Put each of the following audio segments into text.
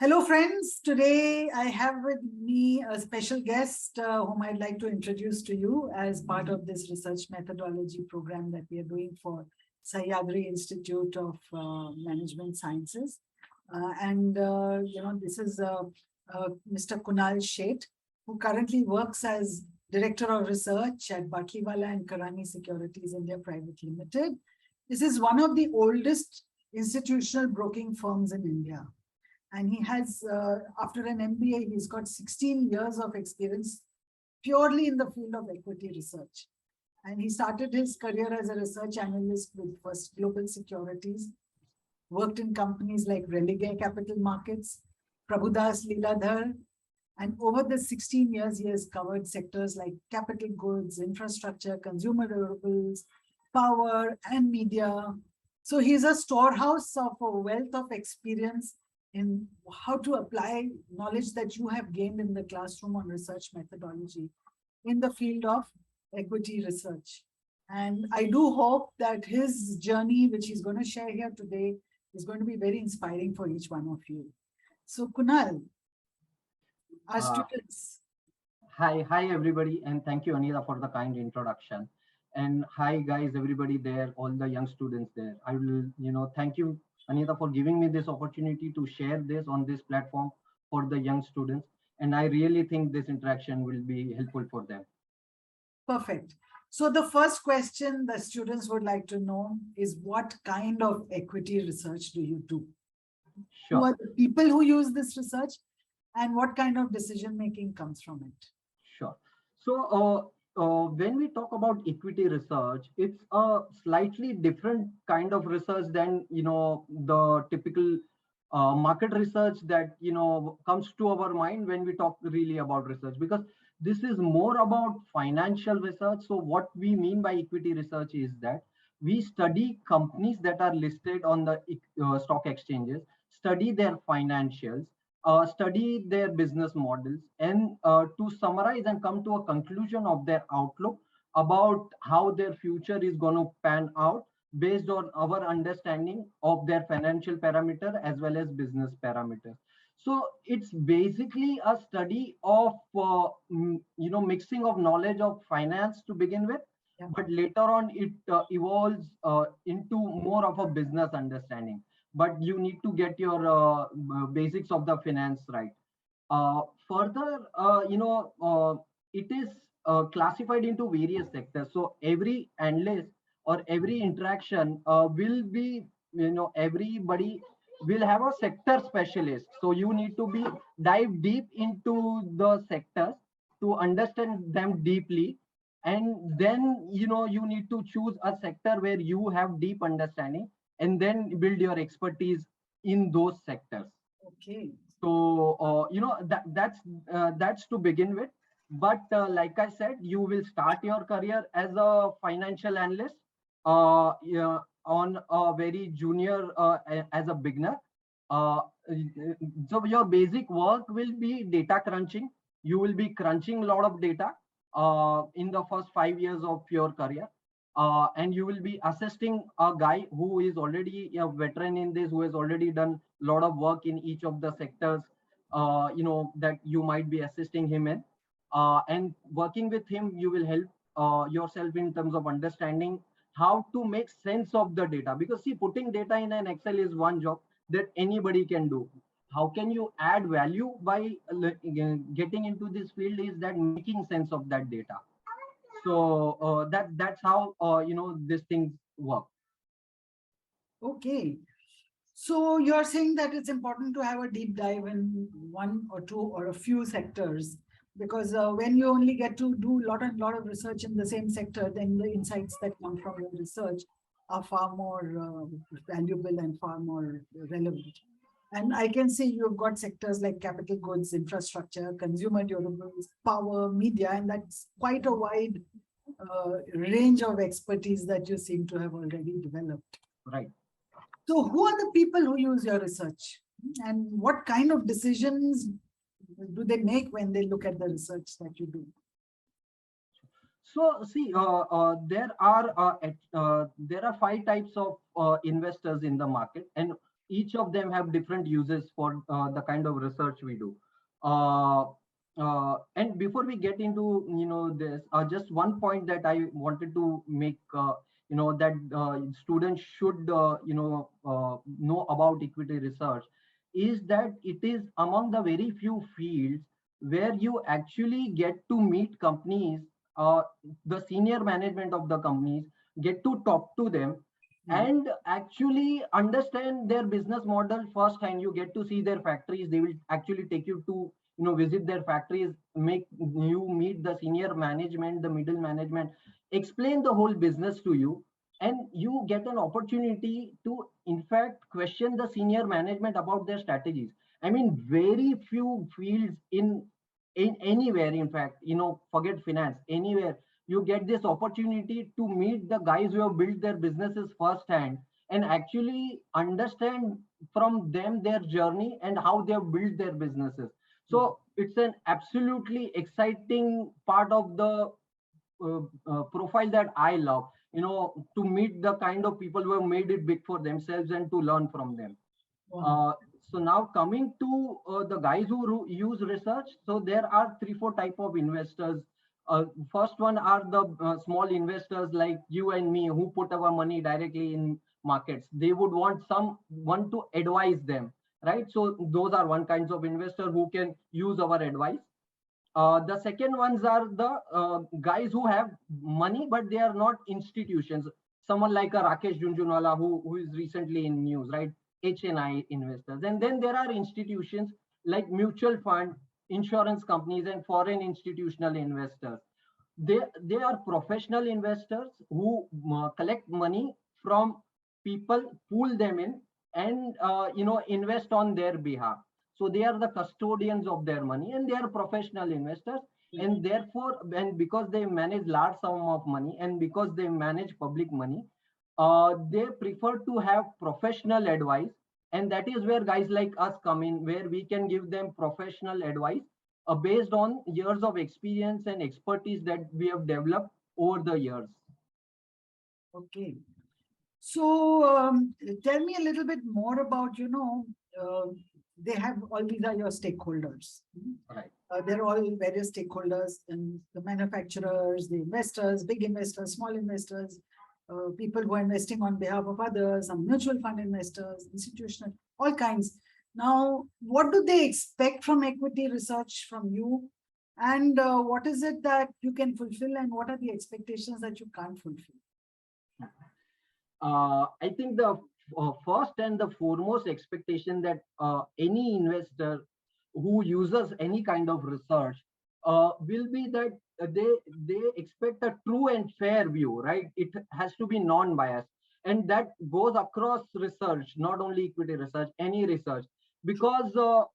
Hello, friends. Today I have with me a special guest whom I'd like to introduce to you as part of this research methodology program that we are doing for Sahyadri Institute of Management Sciences. This is Mr. Kunal Sheth, who currently works as Director of Research at Bakiwala and Karani Securities India Private Limited. This is one of the oldest institutional broking firms in India. And he has, after an MBA, he's got 16 years of experience purely in the field of equity research. And he started his career as a research analyst with First Global Securities, worked in companies like Religare Capital Markets, Prabhudas Leeladhar, and over the 16 years, he has covered sectors like capital goods, infrastructure, consumer durables, power, and media. So he's a storehouse of a wealth of experience in how to apply knowledge that you have gained in the classroom on research methodology in the field of equity research. And I do hope that his journey, which he's going to share here today, is going to be very inspiring for each one of you. So Kunal, our students. Hi everybody, and thank you Anita for the kind introduction. And hi guys, everybody there, all the young students there. I will, thank you Anita for giving me this opportunity to share this on this platform for the young students. And I really think this interaction will be helpful for them. Perfect. So the first question the students would like to know is, what kind of equity research do you do? Sure. Who are the people who use this research and what kind of decision making comes from it? Sure. So when we talk about equity research, it's a slightly different kind of research than the typical market research that comes to our mind when we talk really about research, because this is more about financial research. So what we mean by equity research is that we study companies that are listed on the stock exchanges, study their financials, study their business models, and to summarize and come to a conclusion of their outlook about how their future is going to pan out based on our understanding of their financial parameter as well as business parameters. So it's basically a study of mixing of knowledge of finance to begin with, but later on it evolves into more of a business understanding. But you need to get your basics of the finance right. Further, it is classified into various sectors. So every analyst or every interaction will be, everybody will have a sector specialist. So you need to dive deep into the sectors to understand them deeply. And then, you need to choose a sector where you have deep understanding and then build your expertise in those sectors. Okay. So, that's to begin with. But like I said, you will start your career as a financial analyst on a very junior as a beginner. So your basic work will be data crunching. You will be crunching a lot of data in the first 5 years of your career. And you will be assisting a guy who is already a veteran in this, who has already done a lot of work in each of the sectors, that you might be assisting him in. And working with him, you will help yourself in terms of understanding how to make sense of the data. Because see, putting data in an Excel is one job that anybody can do. How can you add value by getting into this field is that making sense of that data. So that's how these things work. Okay. So you're saying that it's important to have a deep dive in one or two or a few sectors, because when you only get to do a lot of research in the same sector, then the insights that come from your research are far more valuable and far more relevant. And I can see you've got sectors like capital goods, infrastructure, consumer durables, power, media, and that's quite a wide range of expertise that you seem to have already developed. Right. So who are the people who use your research, and what kind of decisions do they make when they look at the research that you do? So see, there are 5 types of investors in the market, and each of them have different uses for the kind of research we do. Uh, and before we get into this, just one point that I wanted to make, that students should know about equity research is that it is among the very few fields where you actually get to meet companies, uh, the senior management of the companies, get to talk to them and actually understand their business model firsthand. You get to see their factories. They will actually take you to visit their factories, make you meet the senior management, the middle management, explain the whole business to you, and you get an opportunity to in fact question the senior management about their strategies. I mean, very few fields in anywhere, in fact, forget finance, anywhere you get this opportunity to meet the guys who have built their businesses firsthand and actually understand from them their journey and how they have built their businesses. So it's an absolutely exciting part of the profile that I love, to meet the kind of people who have made it big for themselves and to learn from them. Wow. So now coming to the guys who use research, so there are 3 4 type of investors. First one are the small investors like you and me who put our money directly in markets. They would want someone to advise them, right? So those are one kinds of investor who can use our advice. The second ones are the guys who have money, but they are not institutions. Someone like a Rakesh Junjunwala, who is recently in news, right? HNI investors. And then there are institutions like mutual fund, insurance companies, and foreign institutional investors. They are professional investors who collect money from people, pool them in, and invest on their behalf. So they are the custodians of their money, and they are professional investors. And therefore, and because they manage large sum of money, and because they manage public money, they prefer to have professional advice. And that is where guys like us come in, where we can give them professional advice based on years of experience and expertise that we have developed over the years. Okay. So tell me a little bit more about, they have all these are your stakeholders. Right. They're all various stakeholders and the manufacturers, the investors, big investors, small investors, people who are investing on behalf of others, some mutual fund investors, institutional, all kinds. Now, what do they expect from equity research from you? And what is it that you can fulfill and what are the expectations that you can't fulfill? I think the first and the foremost expectation that any investor who uses any kind of research will be that they expect a true and fair view, right? It has to be non-biased, and that goes across research, not only equity research, any research, because the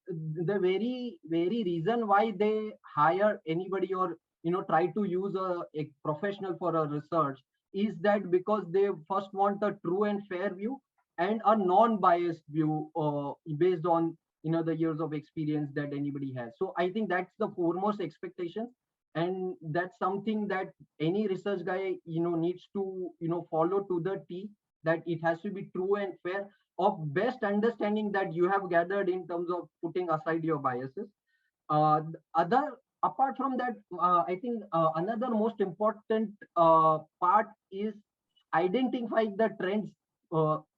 very reason why they hire anybody or try to use a professional for a research is that because they first want a true and fair view and a non-biased view based on the years of experience that anybody has. So I think that's the foremost expectation, and that's something that any research guy needs to follow to the T, that it has to be true and fair, of best understanding that you have gathered in terms of putting aside your biases. Other Apart from that, I think another most important part is identifying the trends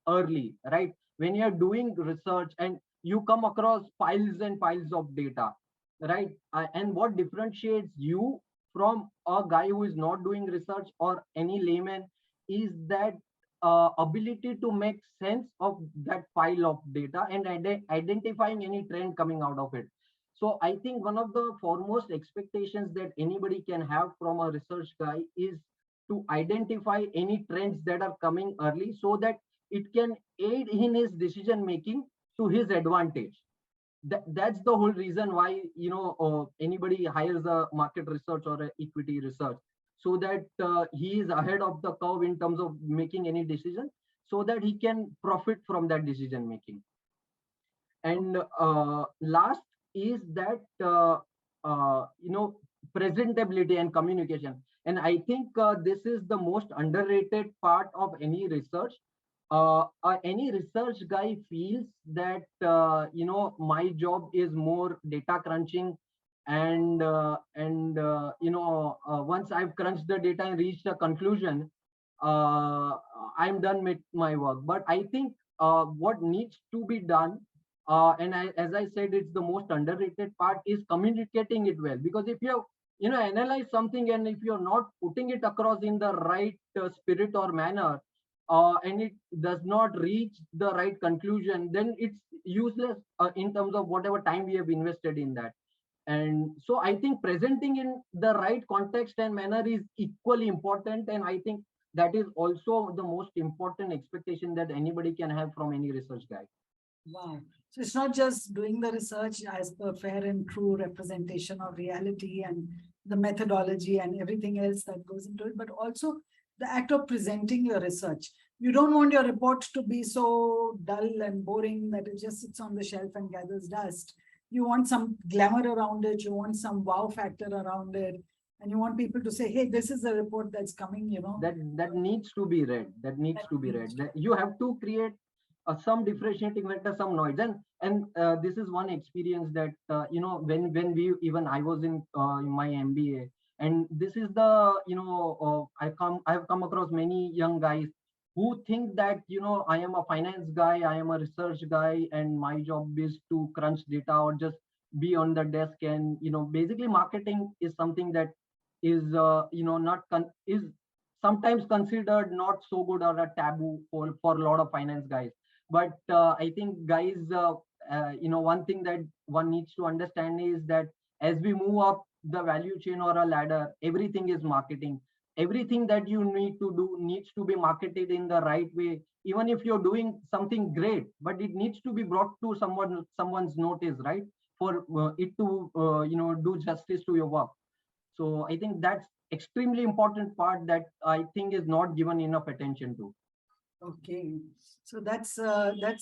early, right? When you're doing research and you come across piles and piles of data, right? And what differentiates you from a guy who is not doing research or any layman is that ability to make sense of that pile of data and identifying any trend coming out of it. So I think one of the foremost expectations that anybody can have from a research guy is to identify any trends that are coming early so that it can aid in his decision making to his advantage. That's the whole reason why anybody hires a market research or a equity research, so that he is ahead of the curve in terms of making any decision, so that he can profit from that decision making. And last is that presentability and communication. And I think this is the most underrated part of any research. any research guy feels that my job is more data crunching, and once I've crunched the data and reached a conclusion, uh, I'm done with my work. But I think what needs to be done, as I said, it's the most underrated part, is communicating it well. Because if you have, analyze something, and if you're not putting it across in the right spirit or manner, and it does not reach the right conclusion, then it's useless in terms of whatever time we have invested in that. And so I think presenting in the right context and manner is equally important. And I think that is also the most important expectation that anybody can have from any research guy. Wow. So it's not just doing the research as per fair and true representation of reality and the methodology and everything else that goes into it, but also the act of presenting your research. You don't want your report to be so dull and boring that it just sits on the shelf and gathers dust. You want some glamour around it. You want some wow factor around it. And you want people to say, hey, this is the report that's coming, That needs to be read. That needs that to be read. needs to That you have to create some differentiating factor, some noise. And this is one experience that when we even I was in my MBA, and this is the I have come across many young guys who think that I am a finance guy, I am a research guy, and my job is to crunch data or just be on the desk. And basically marketing is something that is not is sometimes considered not so good or a taboo for a lot of finance guys. But I think guys, one thing that one needs to understand is that as we move up the value chain or a ladder, everything is marketing. Everything that you need to do needs to be marketed in the right way. Even if you're doing something great, but it needs to be brought to someone's notice, right? For it to do justice to your work. So I think that's extremely important part that I think is not given enough attention to. Okay, so that's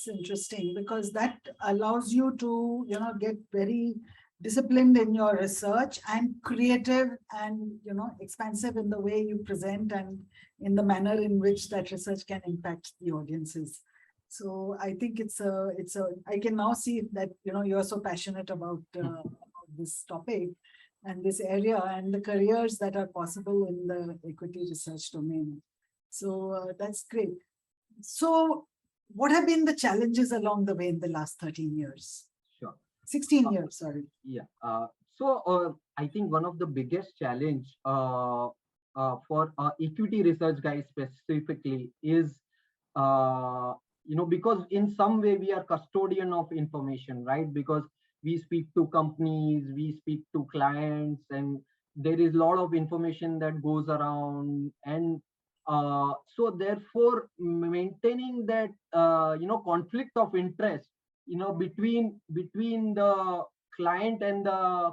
interesting because that allows you to get very disciplined in your research and creative and expansive in the way you present and in the manner in which that research can impact the audiences. So I think it's a I can now see that you're so passionate about this topic and this area and the careers that are possible in the equity research domain. So that's great. So, what have been the challenges along the way in the last 13 years? Sure. 16 years, sorry. Yeah. I think one of the biggest challenge for equity research guys specifically is because in some way we are custodian of information, right? Because we speak to companies, we speak to clients, and there is a lot of information that goes around. And so therefore maintaining that conflict of interest between the client and the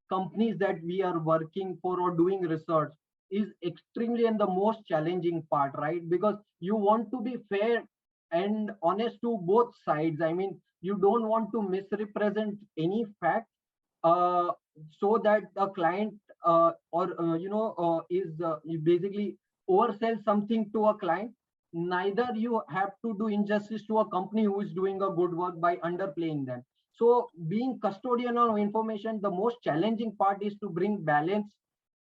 companies that we are working for or doing research is extremely and the most challenging part, right? Because you want to be fair and honest to both sides. I mean, you don't want to misrepresent any fact uh, so that the client you basically oversell something to a client. Neither you have to do injustice to a company who is doing a good work by underplaying them. So being custodian of information, the most challenging part is to bring balance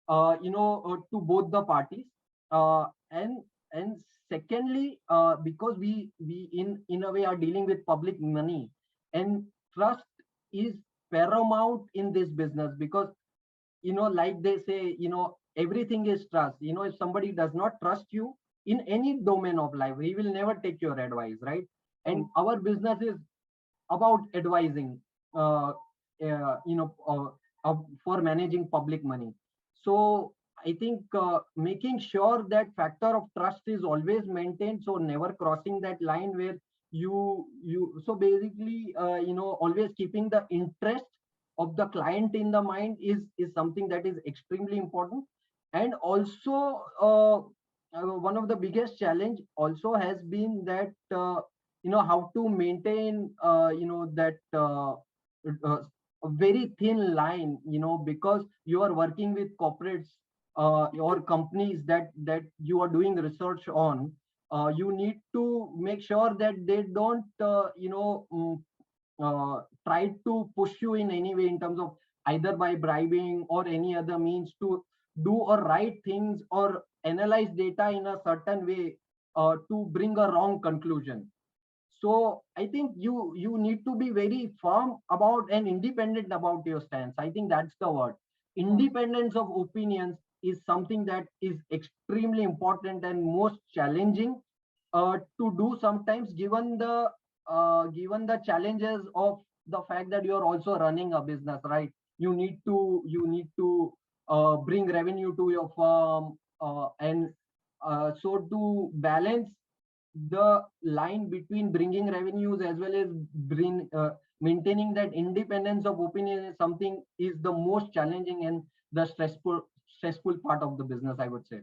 to both the parties. And secondly, because we in a way are dealing with public money, and trust is paramount in this business. Because like they say, everything is trust. If somebody does not trust you in any domain of life, he will never take your advice, right? And our business is about advising uh, for managing public money. So I think making sure that factor of trust is always maintained, so never crossing that line where you so basically always keeping the interest of the client in the mind is something that is extremely important. And also one of the biggest challenge also has been that how to maintain that uh, a very thin line, because you are working with corporates or companies that you are doing research on. You need to make sure that they don't, try to push you in any way in terms of either by bribing or any other means to do or write things or analyze data in a certain way to bring a wrong conclusion. So I think you need to be very firm about and independent about your stance. I think that's the word. Independence of opinions is something that is extremely important and most challenging to do sometimes, given the challenges of the fact that you're also running a business, right? You need to bring revenue to your firm, and so to balance the line between bringing revenues as well as maintaining that independence of opinion is something is the most challenging and the stressful part of the business, I would say.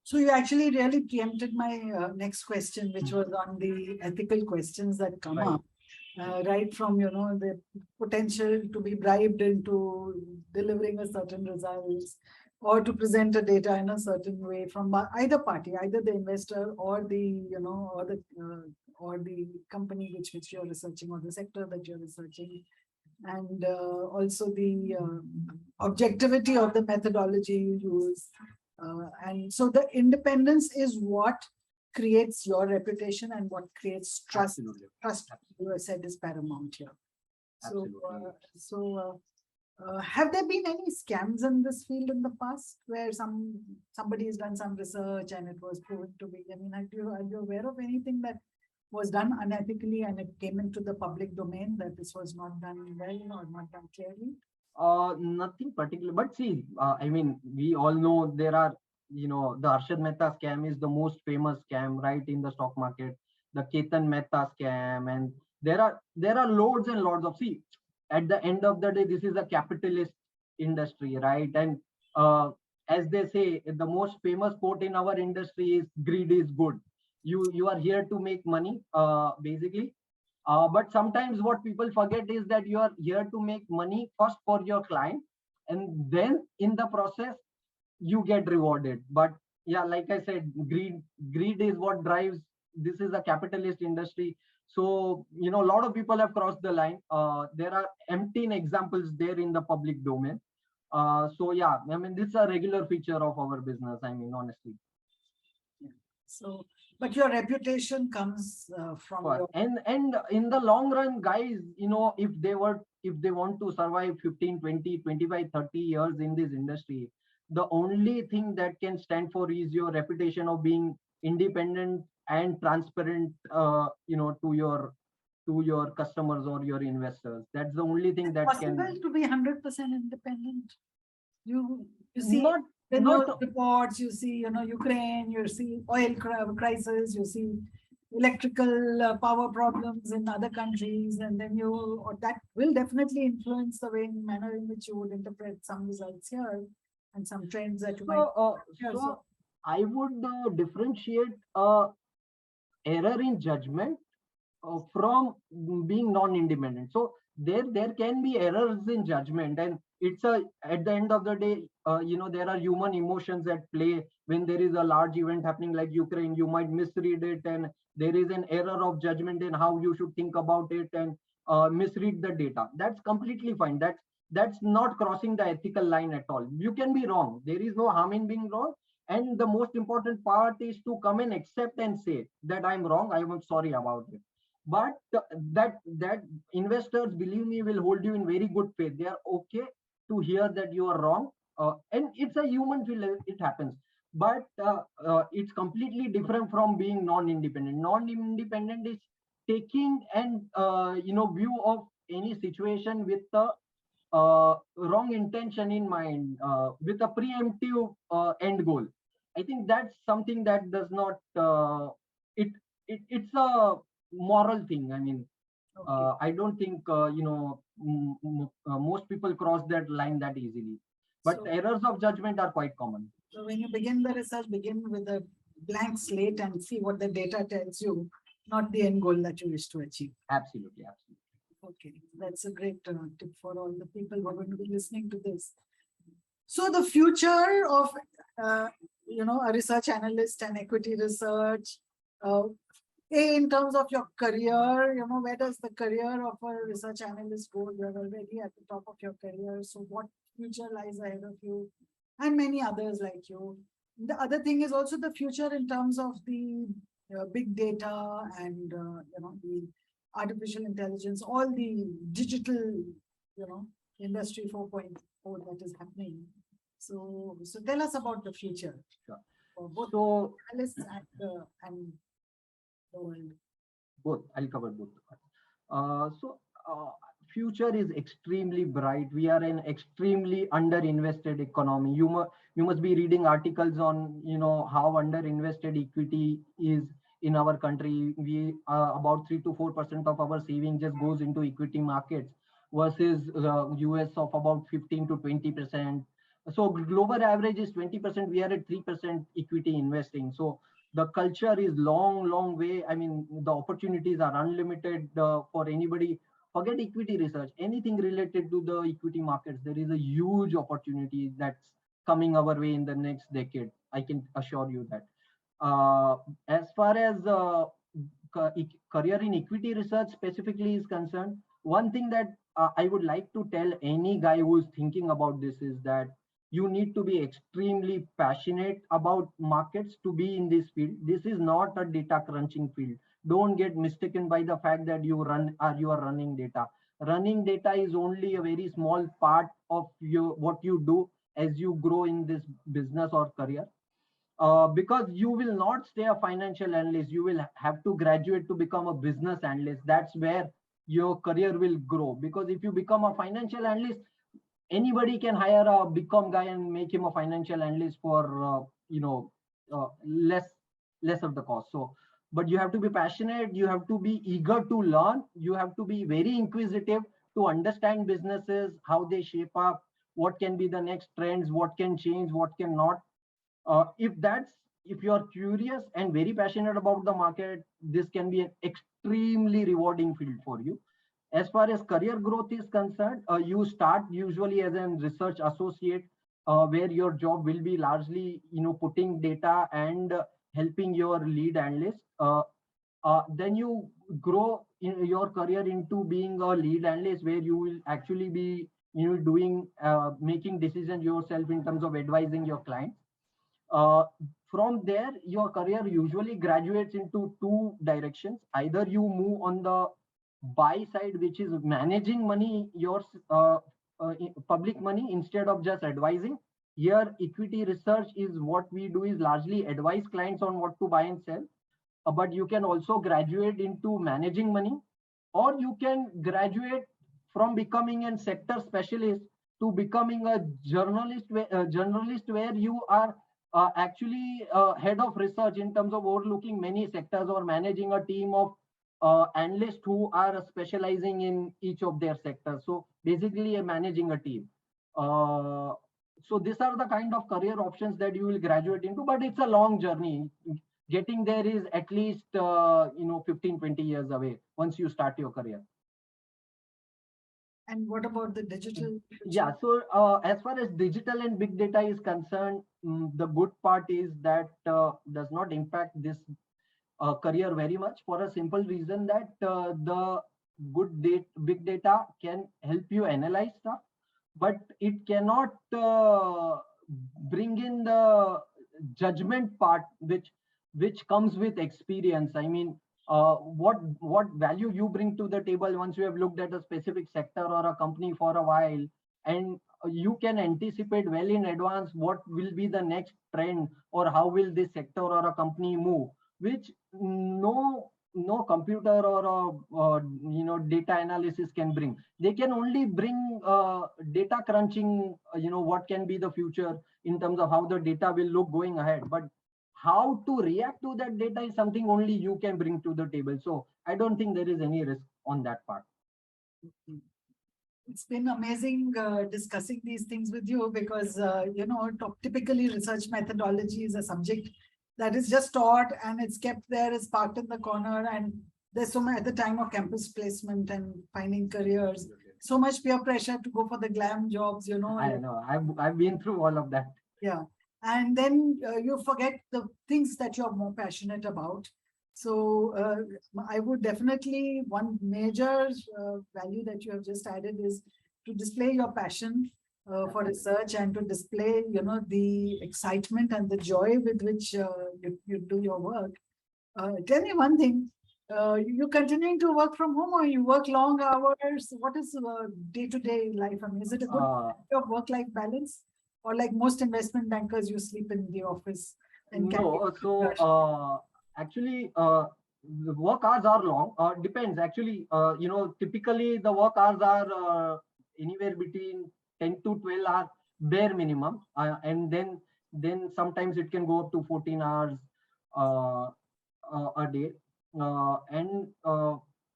So you actually really preempted my next question, which was on the ethical questions that come up, right from, the potential to be bribed into delivering a certain results or to present a data in a certain way from either party, either the investor or the, or the company which you're researching or the sector that you're researching. And also the objectivity of the methodology you use. And so the independence is what creates your reputation and what creates trust. Absolutely. Trust, you said, is paramount here. So, Absolutely. have there been any scams in this field in the past where somebody has done some research and it was proven to be? I mean, are you aware of anything that was done unethically and it came into the public domain that this was not done well or not done clearly? Nothing particular, but see, I mean, we all know there are, the Arshad Mehta scam is the most famous scam, right, in the stock market. The Ketan Mehta scam, and there are loads and loads of. See, at the end of the day, this is a capitalist industry, right? And as they say, the most famous quote in our industry is "Greed is good." You are here to make money, basically. But sometimes what people forget is that you are here to make money first for your client, and then in the process you get rewarded. But yeah, like I said, greed is what drives. This is a capitalist industry, so a lot of people have crossed the line. There are empty examples there in the public domain. So yeah, I mean, this is a regular feature of our business, I mean, honestly. So, but your reputation comes from your... and in the long run, guys, if they want to survive 15, 20, 25, 30 years in this industry, the only thing that can stand for is your reputation of being independent and transparent, to your customers or your investors. That's the only thing that can... Possible to be 100% independent. You see, Not the not reports, you see, Ukraine, you see oil crisis, you see electrical power problems in other countries, and then that will definitely influence the manner in which you would interpret some results here and some trends that you might. So I would differentiate error in judgment from being non-independent. So there can be errors in judgment, and it's at the end of the day, there are human emotions at play. When there is a large event happening like Ukraine, you might misread it, and there is an error of judgment in how you should think about it, and misread the data. That's completely fine. That's not crossing the ethical line at all. You can be wrong. There is no harm in being wrong. And the most important part is to come and accept and say that I'm wrong. I'm sorry about it. But that investors, believe me, will hold you in very good faith. They are okay to hear that you are wrong, and it's a human feel. It happens. But it's completely different from being non-independent. Non-independent is taking and view of any situation with the wrong intention in mind, with a preemptive end goal. I think that's something that does not it's a moral thing. I mean, I don't think most people cross that line that easily. But errors of judgment are quite common. So when you begin the research, begin with a blank slate and see what the data tells you, not the end goal that you wish to achieve. Absolutely. Okay, that's a great tip for all the people who are going to be listening to this. So the future of a research analyst and equity research. Uh, in terms of your career, where does the career of a research analyst go? You're already at the top of your career. So what future lies ahead of you? And many others like you. The other thing is also the future in terms of the big data and, the artificial intelligence, all the digital, industry 4.0 that is happening. So tell us about the future. Sure. For both So analysts and the world. both, I'll cover both. So future is extremely bright. We are an extremely underinvested economy. You must be reading articles on how underinvested equity is in our country. We about 3 to 4% of our saving just goes into equity markets versus US of about 15 to 20%. So global average is 20%. We are at 3% equity investing. So the culture is long way. I mean, the opportunities are unlimited for anybody. Forget equity research, anything related to the equity markets. There is a huge opportunity that's coming our way in the next decade. I can assure you that. As far as career in equity research specifically is concerned, one thing that I would like to tell any guy who is thinking about this is that you need to be extremely passionate about markets to be in this field. This is not a data crunching field. Don't get mistaken by the fact that you are running data. Running data is only a very small part of what you do as you grow in this business or career. Because you will not stay a financial analyst. You will have to graduate to become a business analyst. That's where your career will grow. Because if you become a financial analyst, anybody can hire a BCom guy and make him a financial analyst for less of the cost. So, but you have to be passionate. You have to be eager to learn. You have to be very inquisitive to understand businesses, how they shape up, what can be the next trends, what can change, what can not. If you're curious and very passionate about the market, this can be an extremely rewarding field for you. As far as career growth is concerned, you start usually as a research associate, where your job will be largely putting data and helping your lead analyst. Then you grow in your career into being a lead analyst, where you will actually be doing making decisions yourself in terms of advising your clients. uh, from there, your career usually graduates into two directions. Either you move on the buy side, which is managing money, public money, instead of just advising. Here, equity research is what we do is largely advise clients on what to buy and sell. But you can also graduate into managing money, or you can graduate from becoming a sector specialist to becoming a journalist where you are actually head of research in terms of overlooking many sectors or managing a team of analysts who are specializing in each of their sectors. So basically, managing a team. Uh, so these are the kind of career options that you will graduate into, but it's a long journey. Getting there is at least 15-20 years away once you start your career. And what about the digital future? Yeah, so as far as digital and big data is concerned, the good part is that does not impact this career very much, for a simple reason that the big data can help you analyze stuff, but it cannot bring in the judgment part, which comes with experience. I mean, what value you bring to the table once you have looked at a specific sector or a company for a while, and you can anticipate well in advance what will be the next trend or how will this sector or a company move, which no computer or data analysis can bring. They can only bring data crunching, what can be the future in terms of how the data will look going ahead, but how to react to that data is something only you can bring to the table. So I don't think there is any risk on that part. It's been amazing discussing these things with you because, typically research methodology is a subject that is just taught and it's kept there, it's parked in the corner. And there's so much at the time of campus placement and finding careers, so much peer pressure to go for the glam jobs, I know. I've been through all of that. Yeah. and then you forget the things that you're more passionate about. So I would definitely, one major value that you have just added is to display your passion for research, and to display, the excitement and the joy with which you do your work. Tell me one thing. You continuing to work from home, or you work long hours? What is day-to-day life? I mean, is it a good work-life balance? Or like most investment bankers, you sleep in the office and can No, so actually, the work hours are long. Depends actually. Typically the work hours are anywhere between 10 to 12 hours bare minimum, and then sometimes it can go up to 14 hours uh, a day. And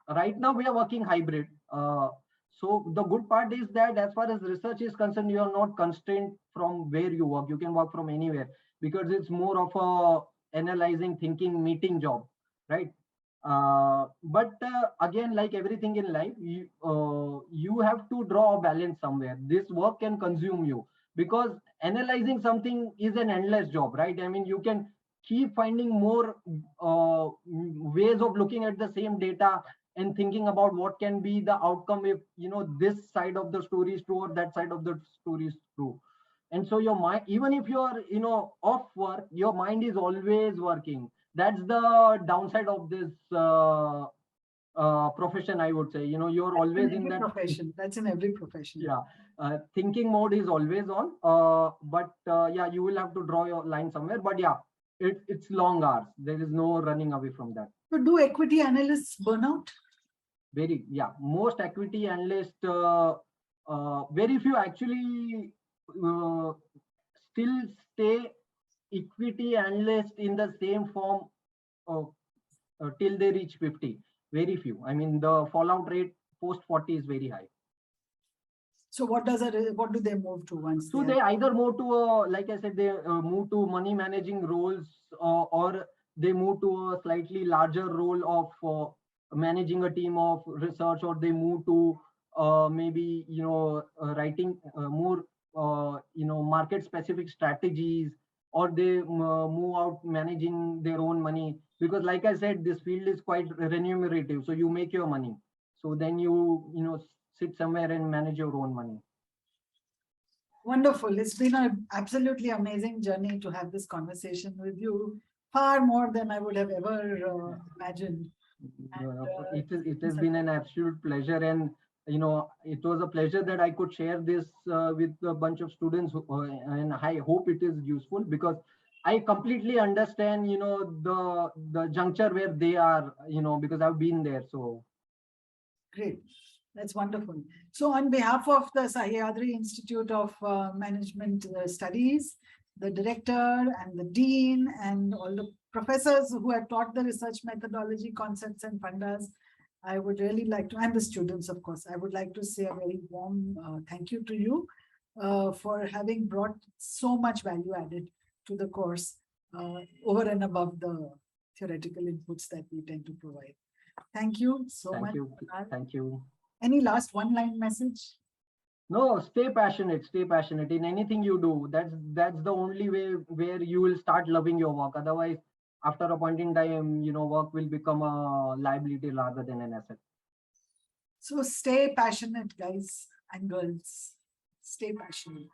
right now we are working hybrid. So the good part is that as far as research is concerned, you are not constrained from where you work. You can work from anywhere, because it's more of a analyzing, thinking, meeting job, right? But again, like everything in life, you have to draw a balance somewhere. This work can consume you, because analyzing something is an endless job, right? I mean, you can keep finding more ways of looking at the same data and thinking about what can be the outcome if this side of the story is true or that side of the story is true. And so your mind, even if you're off work, your mind is always working. That's the downside of this profession, I would say. You're in always in every that. profession. That's in every profession. Yeah, thinking mode is always on, but yeah, you will have to draw your line somewhere. But yeah, it's long hours. There is no running away from that. So do equity analysts burn out? Yeah, most equity analysts, very few actually uh, still stay equity analyst in the same form uh, till they reach 50. Very few. I mean, the fallout rate post 40 is very high. So what do they move to once So they either move to, like I said, they move to money managing roles, or they move to a slightly larger role of managing a team of research, or they move to maybe writing more market specific strategies, or they move out managing their own money, because like I said, this field is quite remunerative. So you make your money. So then you sit somewhere and manage your own money. Wonderful. It's been an absolutely amazing journey to have this conversation with you, far more than I would have ever imagined. It has been an absolute pleasure, and it was a pleasure that I could share this with a bunch of students, and I hope it is useful, because I completely understand the juncture where they are, because I've been there. So Great. That's wonderful. So on behalf of the Sahyadri Institute of Management Studies, the director and the dean and all the professors who have taught the research methodology, concepts and fundas, I would really like to, and the students, of course, I would like to say a very warm thank you to you for having brought so much value added to the course over and above the theoretical inputs that we tend to provide. Thank you so much. Thank you. Any last one-line message? No, stay passionate in anything you do. That's the only way where you will start loving your work. Otherwise, after a point in time, work will become a liability rather than an asset. So stay passionate, guys and girls. Stay passionate.